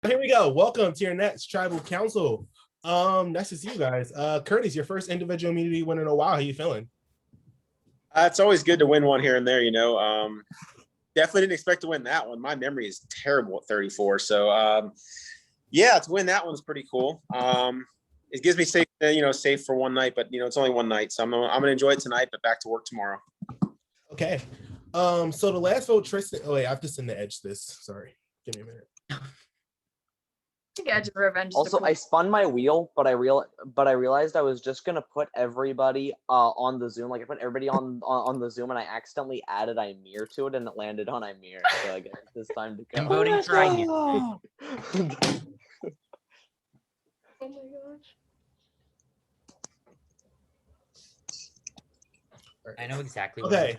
Here we go. Welcome to your next tribal council. Nice to see you guys. Curtis, your first individual immunity win in a while. How you feeling? It's always good to win one here and there, definitely didn't expect to win that one. My memory is terrible at 34. So, yeah, to win that one's pretty cool. It gives me safe for one night, but it's only one night. So I'm gonna enjoy it tonight, but back to work tomorrow. Okay. So the last vote, Tristan. Oh wait, I have to send the edge this. Sorry. Give me a minute. Edge of Revenge. Also, I spun my wheel, but I realized I was just gonna put everybody on the Zoom. Like I put everybody on the Zoom, and I accidentally added Imir to it, and it landed on Imir. So I guess it's time to go. I'm voting for Imir. Oh my gosh. I know exactly. Okay.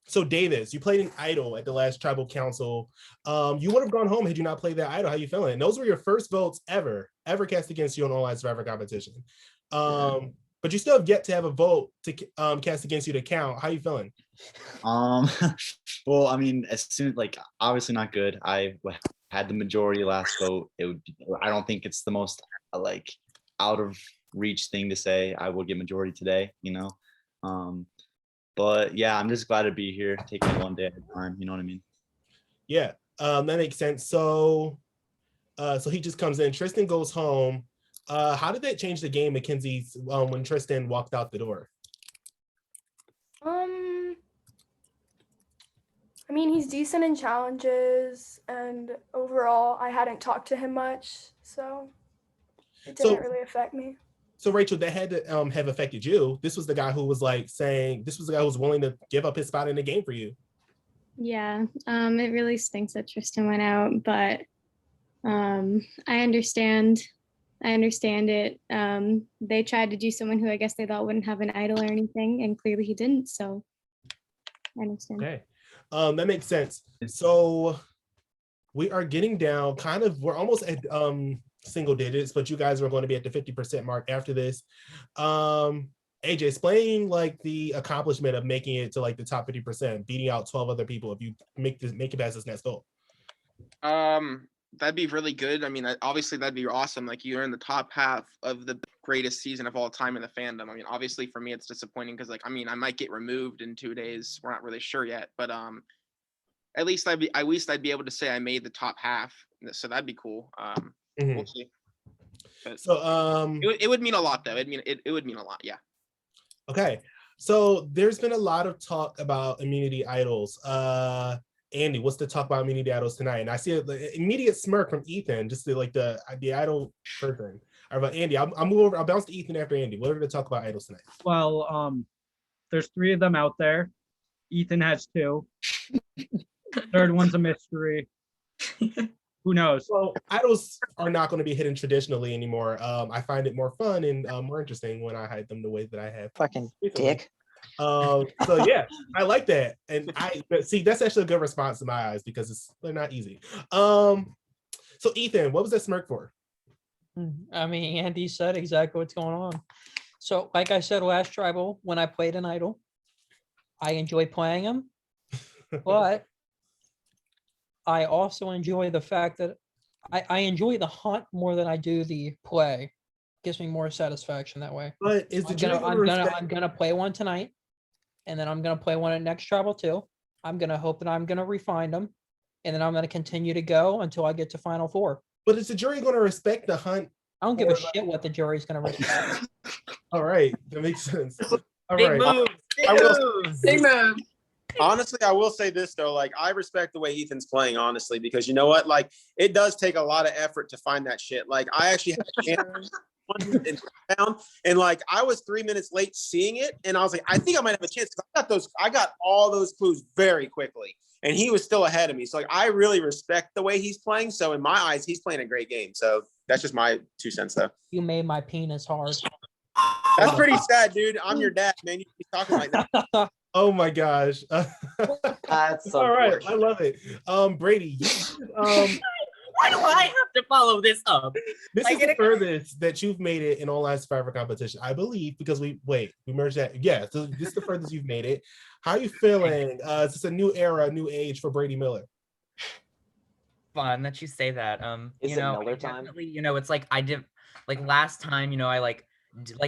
So Davis, you played an idol at the last tribal council. You would have gone home had you not played that idol. How you feeling? And those were your first votes ever cast against you in online Survivor competition. But you still have yet to have a vote to cast against you to count. How you feeling? Well, I mean, as soon obviously not good. I had the majority last vote. I don't think it's the most out of reach thing to say. I will get majority today, But yeah, I'm just glad to be here, taking it one day at a time. You know what I mean? Yeah, that makes sense. So he just comes in. Tristan goes home. How did that change the game, Mackenzie, when Tristan walked out the door? I mean, he's decent in challenges, and overall, I hadn't talked to him much, so it didn't really affect me. So Rachel, that had to have affected you. This was the guy who was this was the guy who was willing to give up his spot in the game for you. Yeah, it really stinks that Tristan went out, but I understand it. They tried to do someone who I guess they thought wouldn't have an idol or anything, and clearly he didn't, so I understand. Okay, that makes sense. So we are getting down we're almost at single digits, but you guys are going to be at the 50% mark after this. AJ, explain the accomplishment of making it to the top 50%, beating out 12 other people if you make it past this next goal. That'd be really good. I mean, obviously that'd be awesome. You're in the top half of the greatest season of all time in the fandom. I mean, obviously for me it's disappointing because I might get removed in 2 days. We're not really sure yet, but at least I'd be able to say I made the top half. So that'd be cool. We'll see. But so it would mean a lot though. It would mean a lot, yeah. Okay. So there's been a lot of talk about immunity idols. Andy, what's the talk about immunity idols tonight? And I see an immediate smirk from Ethan, just the idol person. All right, but Andy, I'll move over. I'll bounce to Ethan after Andy. What are we going to talk about idols tonight? Well, there's 3 of them out there. Ethan has 2. Third one's a mystery. Who knows? Well, idols are not going to be hidden traditionally anymore. I find it more fun and more interesting when I hide them the way that I have. Fucking recently. dick. So yeah, I like that, and see that's actually a good response in my eyes because they're not easy. So Ethan, what was that smirk for? I mean, Andy said exactly what's going on. So, like I said last tribal, when I played an idol, I enjoy playing them, but I also enjoy the fact that I enjoy the hunt more than I do the play. Gives me more satisfaction that way. But is the I'm gonna play one tonight, and then I'm gonna play one at next tribal too. I'm gonna hope that I'm gonna refine them, and then I'm gonna continue to go until I get to final 4. But is the jury going to respect the hunt? I don't give a shit what the jury's gonna respect. All right, that makes sense. All Big right. move. Big move. Honestly, I will say this though, I respect the way Ethan's playing, honestly, because you know what? It does take a lot of effort to find that shit. I actually had a chance and I was 3 minutes late seeing it, and I was like, I think I might have a chance because I got all those clues very quickly, and he was still ahead of me. So I really respect the way he's playing. So in my eyes, he's playing a great game. So that's just my 2 cents though. You made my penis hard. That's pretty sad, dude. I'm your dad, man. You should be talking like that. Oh my gosh. That's all right. I love it. Brady, Why do I have to follow this up? This is the furthest that you've made it in online Survivor competition, I believe, because we merged that. Yeah, so this is the furthest you've made it. How are you feeling? Is this a new era, a new age for Brady Miller? fun that you say that. Is You it know, I Miller time? definitely, you know, it's like I did like last time, you know, I like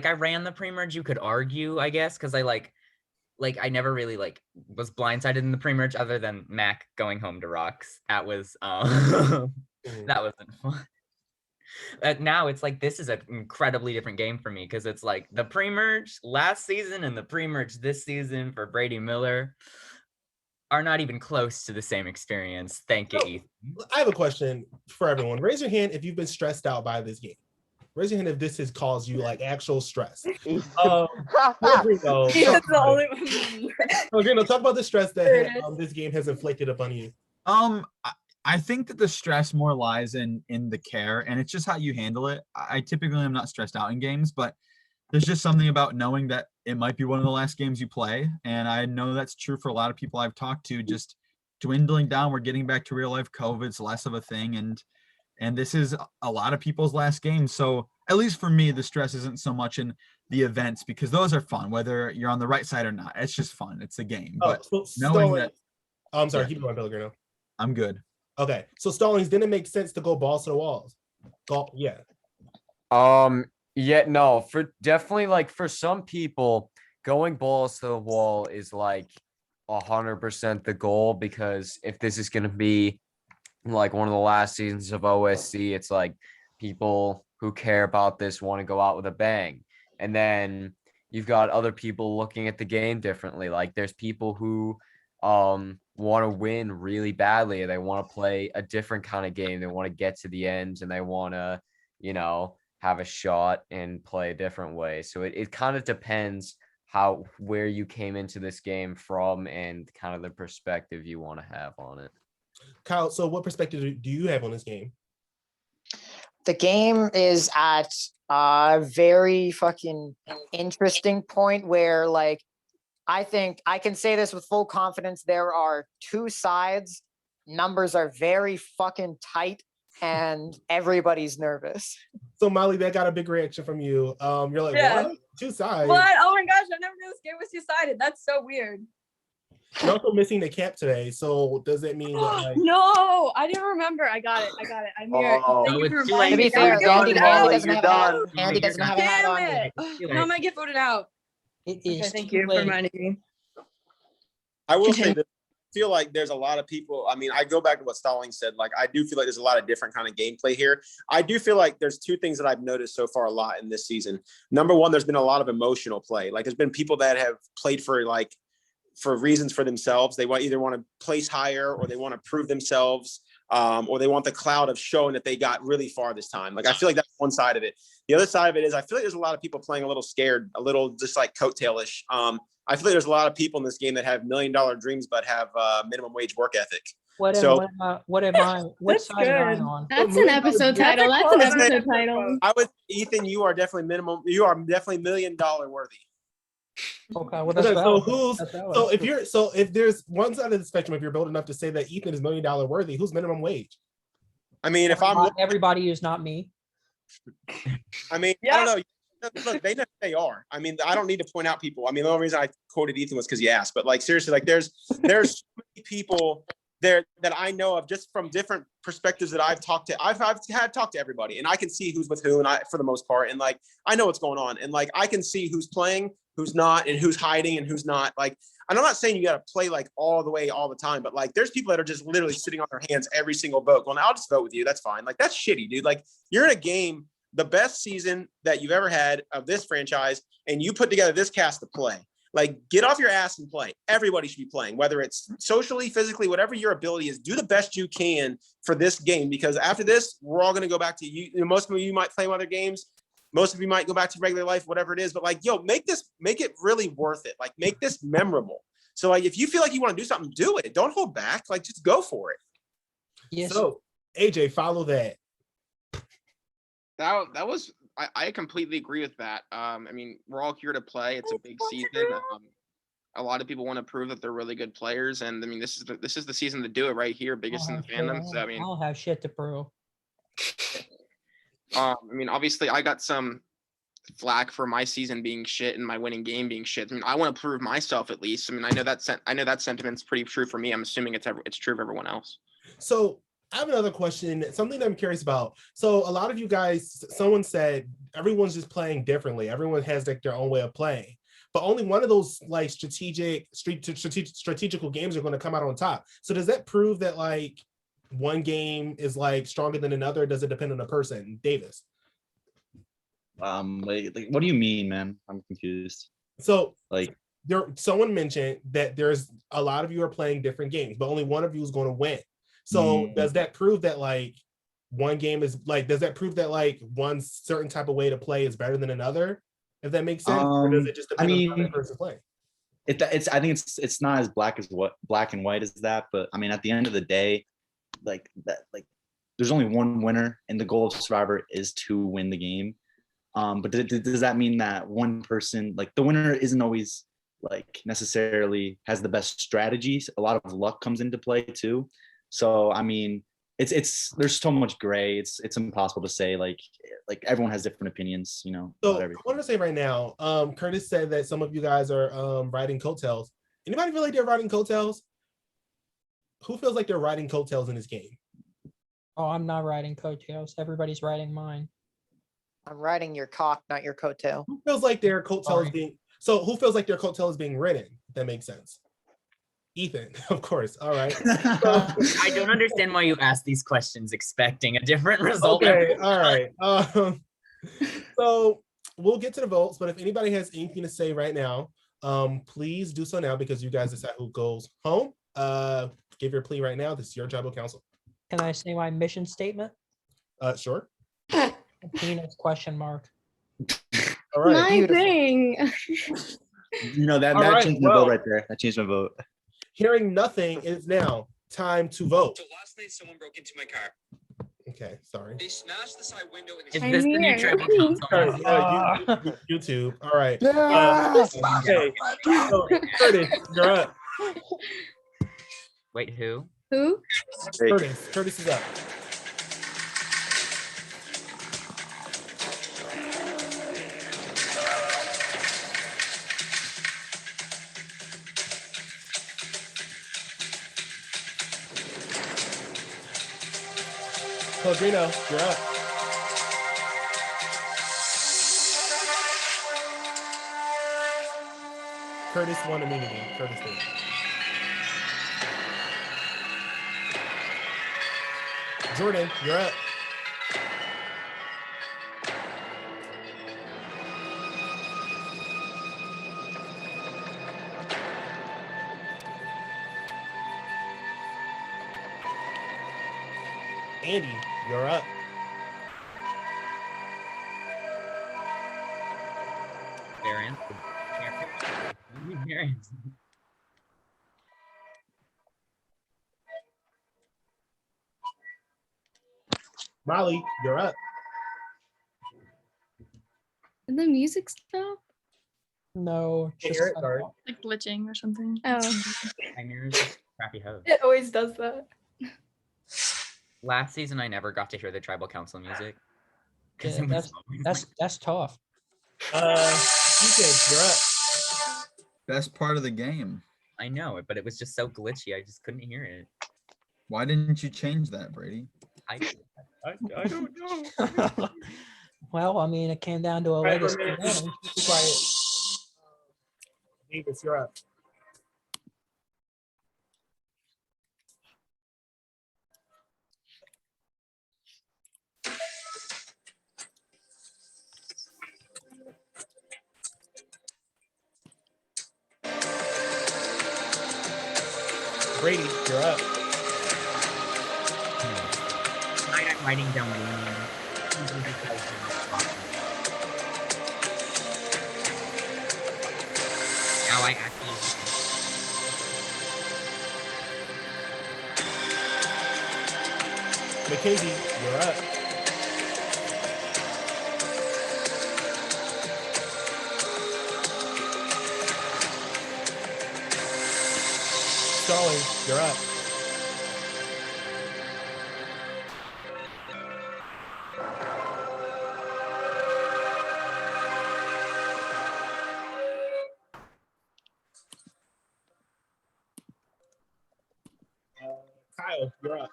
I ran the pre-merge, you could argue, I guess, because I like I never really like was blindsided in the pre-merge other than Mac going home to Rocks. That was that wasn't fun. Now it's like this is an incredibly different game for me because it's like the pre-merge last season and the pre-merge this season for Brady Miller are not even close to the same experience. Thank you, So, Ethan. I have a question for everyone. Raise your hand if you've been stressed out by this game. Raise your hand if this has caused you like actual stress. Pellegrino, He talk was the about only it. one. Pellegrino, talk about the stress There that it is. this game has inflicted upon you. I think that the stress more lies in the care, and it's just how you handle it. I typically am not stressed out in games, but there's just something about knowing that it might be one of the last games you play, and I know that's true for a lot of people I've talked to. Just dwindling down, we're getting back to real life. COVID's less of a thing, and this is a lot of people's last game. So at least for me, the stress isn't so much in the events because those are fun, whether you're on the right side or not. It's just fun. It's a game. But knowing that, I'm sorry, yeah. keep going, Pellegrino. I'm good. Okay, so Stallings, didn't it make sense to go balls to the walls? Yeah. Yeah, no, for definitely like for some people, going balls to the wall is like 100% the goal because if this is gonna be like one of the last seasons of OSC, it's like people who care about this want to go out with a bang. And then you've got other people looking at the game differently. Like there's people who want to win really badly. They want to play a different kind of game. They want to get to the end and they want to, you know, have a shot and play a different way. So it kind of depends where you came into this game from and kind of the perspective you want to have on it. Kyle, so what perspective do you have on this game? The game is at a very fucking interesting point where, like, I think I can say this with full confidence. There are two sides. Numbers are very fucking tight and everybody's nervous. So Molly, that got a big reaction from you. You're like, Yeah. what? Two sides. What? Oh my gosh, I never knew this game was two-sided. That's so weird. You're also missing the cap today. So does it mean that like No, I didn't remember. I got it. I'm here. Oh, Thank you it's for too late. reminding To be me. fair, I'm gonna Andy, get Andy voted doesn't out. have a hat. You're Andy done. doesn't have a hat Damn on. it. Too How am late. I get voted out? It Okay, is thank too you for late. reminding me. I will say Continue. that I feel like there's a lot of people. I mean, I go back to what Stallings said. Like, I do feel like there's a lot of different kind of gameplay here. I do feel like there's two things that I've noticed so far a lot in this season. Number one, there's been a lot of emotional play. Like, there's been people that have played for reasons for themselves. They either want to place higher or they want to prove themselves, or they want the cloud of showing that they got really far this time. Like, I feel like that's one side of it. The other side of it is I feel like there's a lot of people playing a little scared, a little just like coattailish. I feel like there's a lot of people in this game that have $1 million dreams but have minimum wage work ethic. What So- what That's side am I good. on? That's an episode title. That's an episode title. I would, Ethan, you are definitely $1 million worthy. Okay, well that's so valid. who's That's valid. so if there's one side of the spectrum, if you're bold enough to say that Ethan is $1 million worthy, who's minimum wage? I mean, if Not everybody is not me. I mean, I don't know. Look, they know they are. I mean, I don't need to point out people. I mean, the only reason I quoted Ethan was because he asked. But like seriously, like there's so many people there that I know of just from different perspectives that I've talked to. I've had talked to everybody, and I can see who's with who, and for the most part, and like I know what's going on, and like I can see who's playing, who's not, and who's hiding, and who's not. Like, and I'm not saying you got to play like all the way all the time, but like there's people that are just literally sitting on their hands every single vote. Going, I'll just vote with you. That's fine. Like that's shitty, dude. Like you're in a game, the best season that you've ever had of this franchise, and you put together this cast to play. Like, get off your ass and play. Everybody should be playing, whether it's socially, physically, whatever your ability is. Do the best you can for this game, because after this, we're all going to go back to you. Most of you might play other games. Most of you might go back to regular life, whatever it is. But like, yo, make it really worth it. Like, make this memorable. So like, if you feel like you want to do something, do it. Don't hold back. Like, just go for it. Yes. So AJ, follow that. That was I completely agree with that. I mean, we're all here to play. It's a big season. A lot of people want to prove that they're really good players, and I mean, this is the season to do it right here, biggest in the fandom. So I mean, I don't have shit to prove. I mean, obviously, I got some flack for my season being shit and my winning game being shit. I mean, I want to prove myself at least. I mean, I know that sentiment's pretty true for me. I'm assuming it's true of everyone else. So I have another question, something that I'm curious about. So a lot of you guys, someone said everyone's just playing differently. Everyone has like their own way of playing, but only one of those like strategical games are going to come out on top. So does that prove that like one game is like stronger than another? Or does it depend on the person? Davis. Like, what do you mean, man? I'm confused. So Like, someone mentioned that there's a lot of you are playing different games, but only one of you is going to win. So does that prove that like one game is like, does that prove that like one certain type of way to play is better than another? If that makes sense, or does it just depend on how the person's playing? It's I think it's not as black and white as that, but I mean at the end of the day, like that, like there's only one winner, and the goal of Survivor is to win the game. But does that mean that one person, like the winner, isn't always like necessarily has the best strategies? A lot of luck comes into play too. So I mean, it's there's so much gray. It's impossible to say. Like everyone has different opinions, you know. So about I everything. want to say right now, Curtis said that some of you guys are riding coattails. Anybody feel like they're riding coattails? Who feels like they're riding coattails in this game? Oh, I'm not riding coattails. Everybody's riding mine. I'm riding your cock, not your coattail. Who feels like their coattail is being who feels like their coattail is being ridden? If that makes sense. Ethan, of course. All right. I don't understand why you ask these questions expecting a different result. Okay, all right. So we'll get to the votes, but if anybody has anything to say right now, please do so now because you guys decide who goes home. Give your plea right now. This is your tribal council. Can I say my mission statement? Sure. Penis question mark. All right. My thing. You know that All right, changed my well, vote right there. That changed my vote. Hearing nothing, it is now time to vote. So last night someone broke into my car. Okay, sorry. They smashed the side window and Is they this the new tribal council? YouTube. All right. Yes! Okay. So, Curtis, you're up. Wait, who? Who? Curtis is up. Pellegrino, you're up. Curtis won immunity. Curtis did. Jordan, you're up. Andy, you're up. Variant. Variant. Molly, you're up. Did the music stop? No. Hey, Eric, sorry. Like glitching or something. Oh. My mirror's a crappy host. It always does that. Last season, I never got to hear the tribal council music. 'Cause Yeah, it was always that's tough. Ethan, you're up. Best part of the game. I know it, but it was just so glitchy. I just couldn't hear it. Why didn't you change that, Brady? I don't know. Well, I mean, it came down to a Right, legacy. for a minute, advantage. be quiet. Davis, you're up. Brady, you're up. Tonight I'm writing down names. Now I actually. Mackenzie, you're up. Starling, you're up. Kyle, you're up.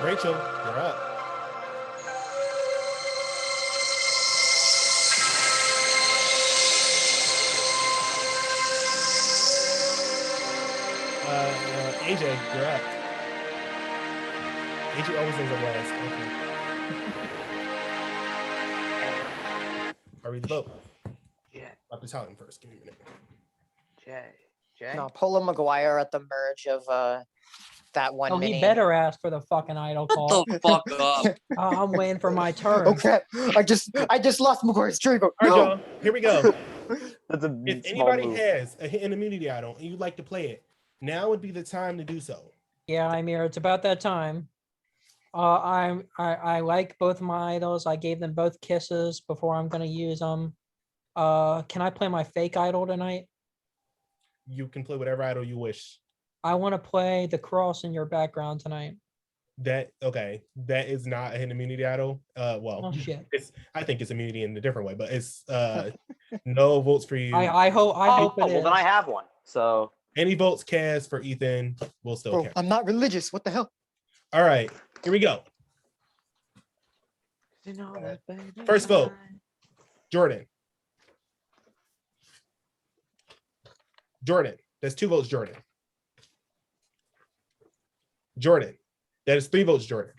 Rachel, you're up. AJ, you're up. AJ always ends up last. Okay. Are we the vote? Yeah. Dr. Talon first. Give me a minute. Jay. No, Polo McGuire at the merge of that one Oh, mini. he better ask for the fucking idol call. the fuck up. I'm waiting for my turn. Oh crap! I just lost McGuire's trigger. All right, No! y'all. Here we go. That's a If small anybody move. has a hidden immunity idol and you'd like to play it, now would be the time to do so. Yeah, Amir, it's about that time. I like both my idols. I gave them both kisses before I'm gonna use them. Can I play my fake idol tonight? You can play whatever idol you wish. I want to play the cross in your background tonight. That is not a hidden immunity idol. Well, Oh shit. I think it's immunity in a different way, but it's no votes for you. I hope it well, is. then I have one. So Any votes cast for Ethan will still Bro, count. I'm not religious. What the hell? All right, here we go. First vote, Jordan. Jordan. That's 2 votes, Jordan. Jordan. That is 3 votes, Jordan.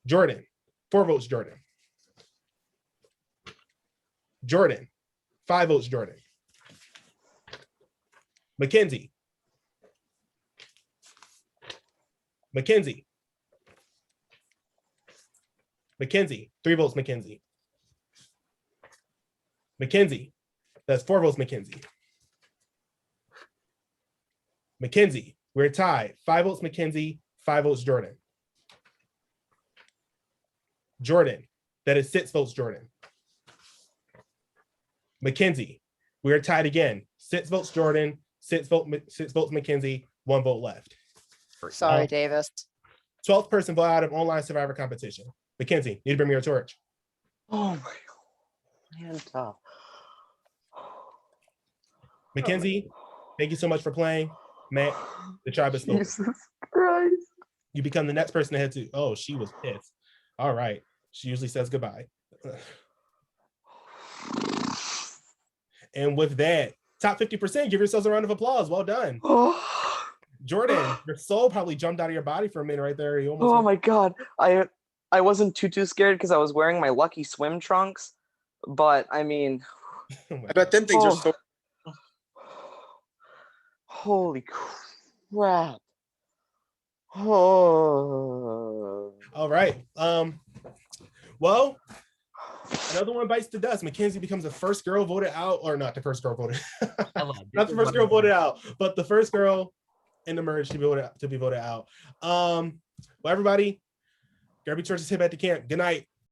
Jordan. 4 votes, Jordan. Jordan. 5 votes, Jordan. Mackenzie. Mackenzie. Mackenzie. 3 votes, Mackenzie. Mackenzie. That's 4 votes, Mackenzie. Mackenzie. We're tied. 5 votes, Mackenzie. 5 votes, Jordan. Jordan. That is 6 votes, Jordan. Mackenzie. We're tied again. 6 votes, Jordan. 6 votes, Mackenzie. 1 vote left. Sorry, Davis. 12th person vote out of online Survivor competition. Mackenzie, need to bring me your torch. oh my god. Man, tough. Mackenzie, thank you so much for playing. Matt, the tribe is spoken. Jesus Christ. You become the next person to head to. Oh, she was pissed. All right. She usually says goodbye. And with that, top 50%, give yourselves a round of applause. Well done. Jordan, your soul probably jumped out of your body for a minute right there. You almost Oh my god. I wasn't too scared because I was wearing my lucky swim trunks. But I mean, I bet them things are so. holy crap. Oh. all right. Well, another one bites the dust. Mackenzie becomes the first girl voted out, or not the first girl voted, not the first girl voted out, but the first girl in the merge to be voted out. Well, everybody, grab your torches, head back to camp. Good night.